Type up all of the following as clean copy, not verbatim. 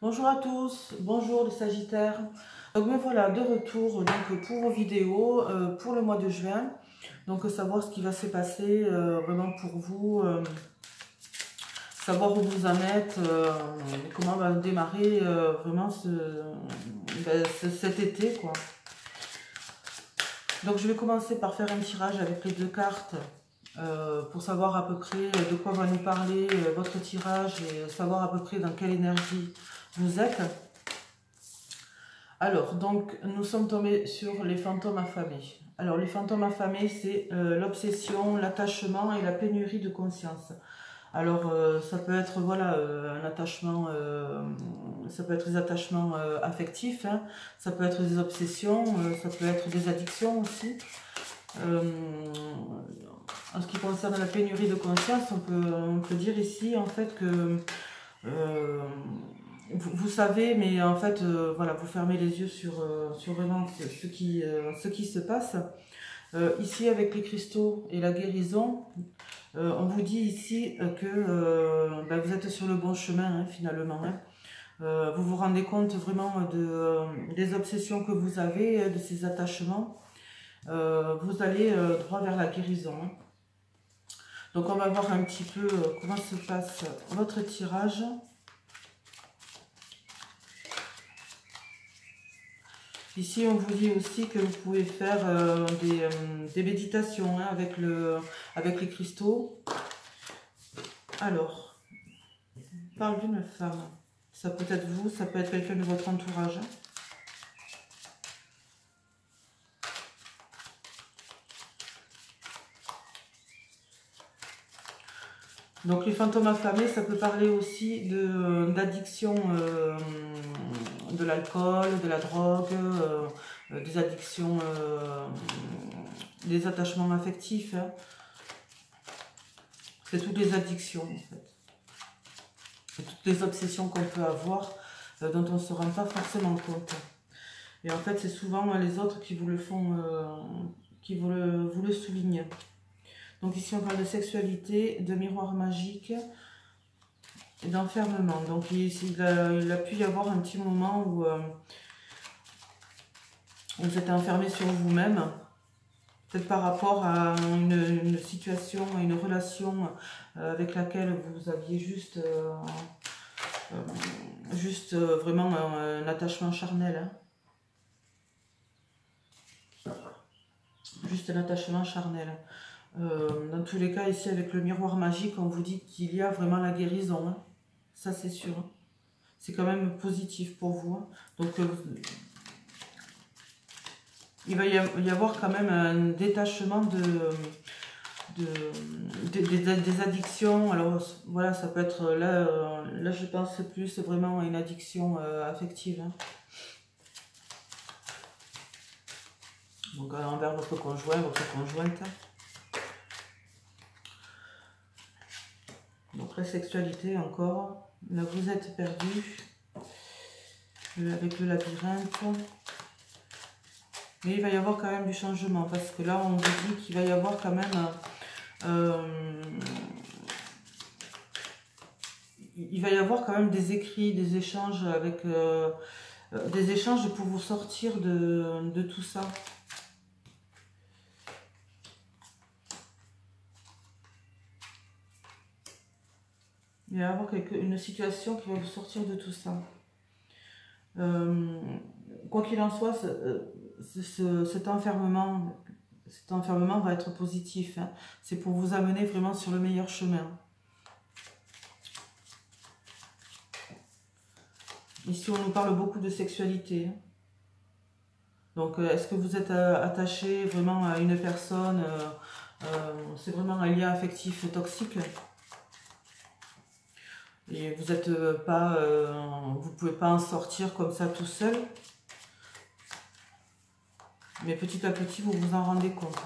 Bonjour à tous, bonjour les Sagittaires. Donc me voilà de retour donc, pour vos vidéos pour le mois de juin. Donc savoir ce qui va se passer vraiment pour vous, savoir où vous en êtes, comment va démarrer vraiment cet été quoi. Donc je vais commencer par faire un tirage avec les deux cartes pour savoir à peu près de quoi va nous parler votre tirage et savoir à peu près dans quelle énergie vous êtes. Alors, donc, nous sommes tombés sur les fantômes affamés. Alors, les fantômes affamés, c'est l'obsession, l'attachement et la pénurie de conscience. Alors, ça peut être, voilà, un attachement, ça peut être des attachements affectifs, hein, ça peut être des obsessions, ça peut être des addictions aussi. En ce qui concerne la pénurie de conscience, on peut dire ici, en fait, que... vous savez, mais en fait, voilà, vous fermez les yeux sur vraiment ce qui se passe. Ici, avec les cristaux et la guérison, on vous dit ici que ben, vous êtes sur le bon chemin, hein, finalement. Hein. Vous vous rendez compte vraiment des obsessions que vous avez, de ces attachements. Vous allez droit vers la guérison. Hein. Donc, on va voir un petit peu comment se passe votre tirage. Ici, on vous dit aussi que vous pouvez faire des méditations hein, avec les cristaux. Alors, on parle d'une femme. Ça peut être vous, ça peut être quelqu'un de votre entourage. Donc, les fantômes affamés, ça peut parler aussi d'addiction, de l'alcool, de la drogue, des addictions, des attachements affectifs. Hein. C'est toutes les addictions, en fait. C'est toutes les obsessions qu'on peut avoir, dont on ne se rend pas forcément compte. Et en fait, c'est souvent les autres qui vous le font, qui vous le soulignent. Donc ici, on parle de sexualité, de miroir magique et d'enfermement. Donc il a pu y avoir un petit moment où vous êtes enfermé sur vous-même, peut-être par rapport à une situation, à une relation avec laquelle vous aviez juste vraiment un attachement charnel. Hein. Juste un attachement charnel. Dans tous les cas, ici avec le miroir magique, on vous dit qu'il y a vraiment la guérison. Hein. Ça, c'est sûr. Hein. C'est quand même positif pour vous. Hein. Donc, il va y avoir quand même un détachement des addictions. Alors, voilà, ça peut être là je pense plus vraiment à une addiction affective. Hein. Donc, envers votre conjoint, votre conjointe. Donc la sexualité encore, là vous êtes perdu avec le labyrinthe, mais il va y avoir quand même du changement parce que là on vous dit qu'il va y avoir quand même il va y avoir quand même des écrits, des échanges avec des échanges pour vous sortir de tout ça. Il va y avoir une situation qui va vous sortir de tout ça. Quoi qu'il en soit, cet enfermement va être positif. Hein. C'est pour vous amener vraiment sur le meilleur chemin. Ici, on nous parle beaucoup de sexualité. Hein. Donc, est-ce que vous êtes attaché vraiment à une personne c'est vraiment un lien affectif toxique. Et vous êtes pas, vous pouvez pas en sortir comme ça tout seul. Mais petit à petit, vous vous en rendez compte.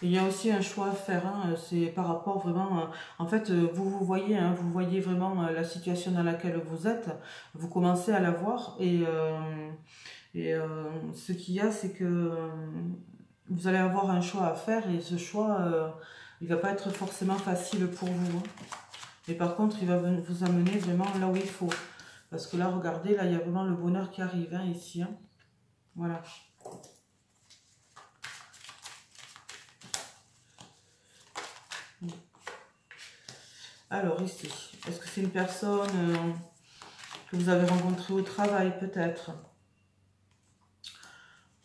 Il y a aussi un choix à faire, hein, c'est par rapport vraiment, en fait, vous voyez, hein, vous voyez vraiment la situation dans laquelle vous êtes, vous commencez à la voir, ce qu'il y a, c'est que vous allez avoir un choix à faire, et ce choix, il va pas être forcément facile pour vous, hein. Mais par contre, il va vous amener vraiment là où il faut. Parce que là, regardez, là, il y a vraiment le bonheur qui arrive, hein, ici, hein. Voilà. Alors ici, est-ce que c'est une personne que vous avez rencontrée au travail peut-être?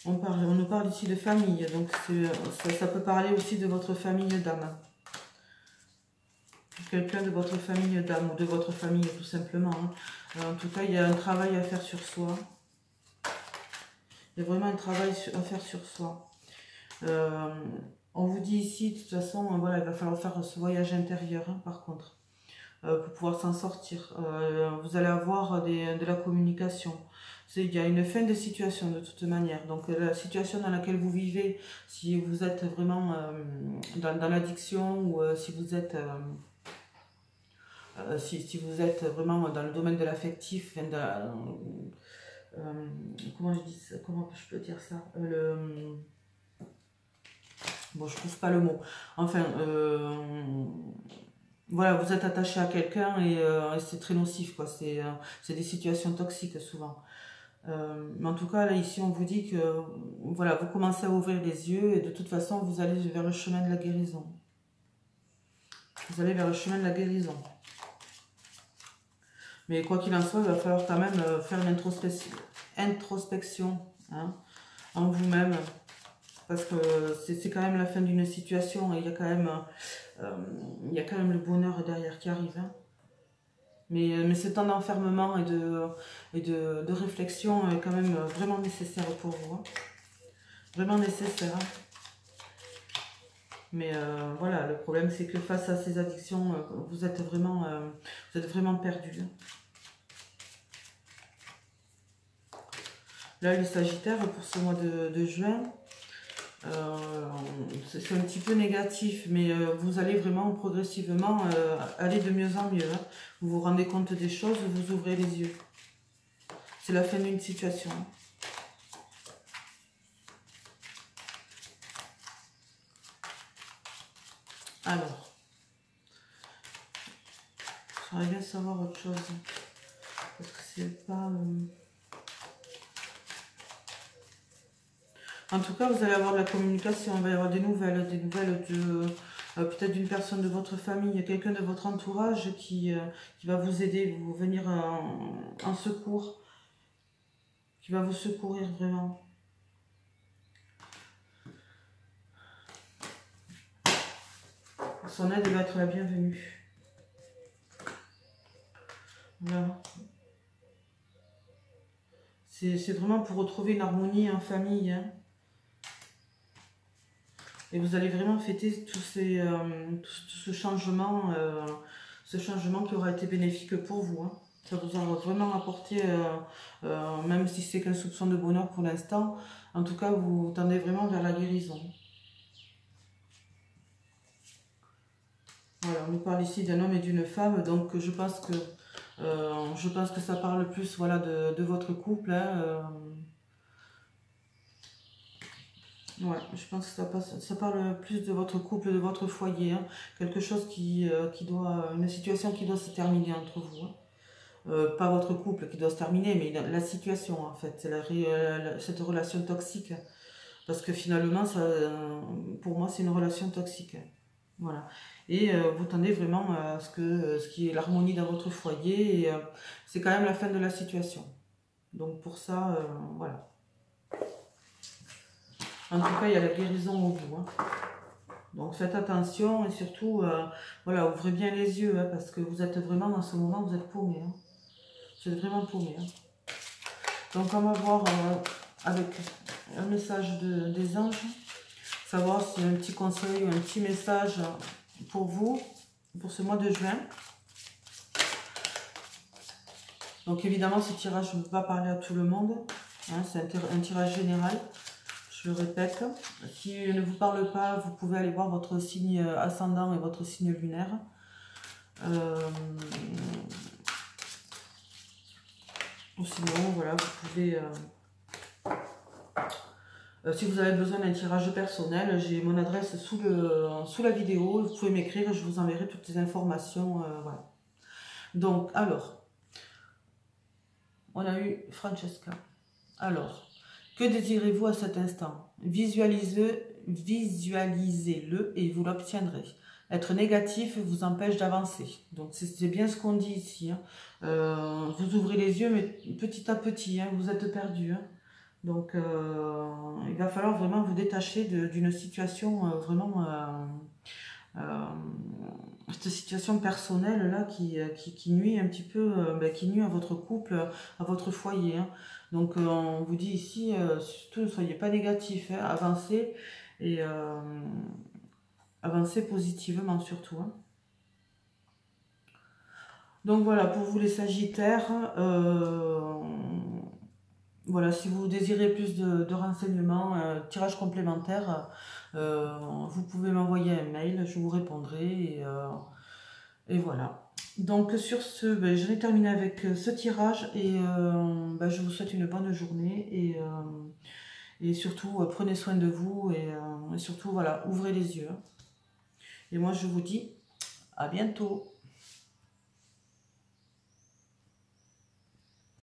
On nous parle ici de famille, donc ça peut parler aussi de votre famille d'âme. Quelqu'un de votre famille d'âme ou de votre famille tout simplement, hein. En tout cas, il y a un travail à faire sur soi. Il y a vraiment un travail à faire sur soi. On vous dit ici, de toute façon, voilà, il va falloir faire ce voyage intérieur, hein, par contre, pour pouvoir s'en sortir. Vous allez avoir de la communication. Il y a une fin de situation de toute manière. Donc la situation dans laquelle vous vivez, si vous êtes vraiment dans l'addiction ou si vous êtes... si vous êtes vraiment dans le domaine de l'affectif, comment je peux dire ça, bon, je trouve pas le mot. Enfin, voilà, vous êtes attaché à quelqu'un et c'est très nocif, quoi. C'est des situations toxiques souvent. Mais en tout cas, là, ici, on vous dit que voilà, vous commencez à ouvrir les yeux et de toute façon, vous allez vers le chemin de la guérison. Vous allez vers le chemin de la guérison. Mais quoi qu'il en soit, il va falloir quand même faire une introspection, hein, en vous-même. Parce que c'est quand même la fin d'une situation et il y a quand même le bonheur derrière qui arrive, hein. Mais ce temps d'enfermement et de réflexion est quand même vraiment nécessaire pour vous, hein. Vraiment nécessaire, hein. Mais voilà, le problème c'est que face à ces addictions, vous êtes vraiment perdu, hein. Là, le Sagittaire, pour ce mois de juin, c'est un petit peu négatif, mais vous allez vraiment progressivement aller de mieux en mieux, hein. Vous vous rendez compte des choses, vous ouvrez les yeux. C'est la fin d'une situation. Alors, j'aimerais bien savoir autre chose. Parce que c'est pas... En tout cas, vous allez avoir de la communication, il va y avoir des nouvelles de peut-être d'une personne de votre famille, quelqu'un de votre entourage qui va vous aider, vous venir en secours, qui va vous secourir vraiment. Son aide va être la bienvenue. Voilà. C'est vraiment pour retrouver une harmonie en famille, hein. Et vous allez vraiment fêter tout ce changement qui aura été bénéfique pour vous, hein. Ça vous aura vraiment apporté, même si c'est qu'un soupçon de bonheur pour l'instant, en tout cas vous tendez vraiment vers la guérison. Voilà, on nous parle ici d'un homme et d'une femme, donc je pense que ça parle plus, voilà, de votre couple, hein. Ouais, je pense que ça parle plus de votre couple, de votre foyer, hein. Quelque chose une situation qui doit se terminer entre vous, hein. Pas votre couple qui doit se terminer, mais la situation en fait, c'est cette relation toxique. Parce que finalement, pour moi, c'est une relation toxique. Voilà. Et vous tendez vraiment à ce qui est l'harmonie dans votre foyer, et c'est quand même la fin de la situation. Donc pour ça, voilà. En tout cas, il y a la guérison au bout, hein. Donc faites attention et surtout, voilà, ouvrez bien les yeux, hein, parce que vous êtes vraiment, dans ce moment, vous êtes paumé, hein. Vous êtes vraiment paumé, hein. Donc on va voir avec un message des anges, savoir s'il y a un petit conseil ou un petit message pour vous, pour ce mois de juin. Donc évidemment, ce tirage, je ne peux pas parler à tout le monde, hein, c'est un tirage général. Je le répète, si ne vous parle pas, vous pouvez aller voir votre signe ascendant et votre signe lunaire. Ou sinon, voilà, vous pouvez... si vous avez besoin d'un tirage personnel, j'ai mon adresse sous la vidéo. Vous pouvez m'écrire, je vous enverrai toutes les informations. Voilà. Donc, alors, on a eu Francesca. Alors, que désirez-vous à cet instant? Visualisez-le et vous l'obtiendrez. Être négatif vous empêche d'avancer. Donc, c'est bien ce qu'on dit ici. Hein. Vous ouvrez les yeux, mais petit à petit, hein, vous êtes perdu. Hein. Donc, il va falloir vraiment vous détacher d'une situation vraiment... cette situation personnelle là qui nuit un petit peu, qui nuit à votre couple, à votre foyer. Hein. Donc on vous dit ici, surtout ne soyez pas négatif, hein, avancez et avancez positivement surtout. Hein. Donc voilà, pour vous les Sagittaires, voilà, si vous désirez plus de renseignements, tirage complémentaire, vous pouvez m'envoyer un mail, je vous répondrai et voilà. Donc sur ce, j'en ai terminé avec ce tirage et je vous souhaite une bonne journée et surtout prenez soin de vous et surtout voilà, ouvrez les yeux. Et moi je vous dis à bientôt.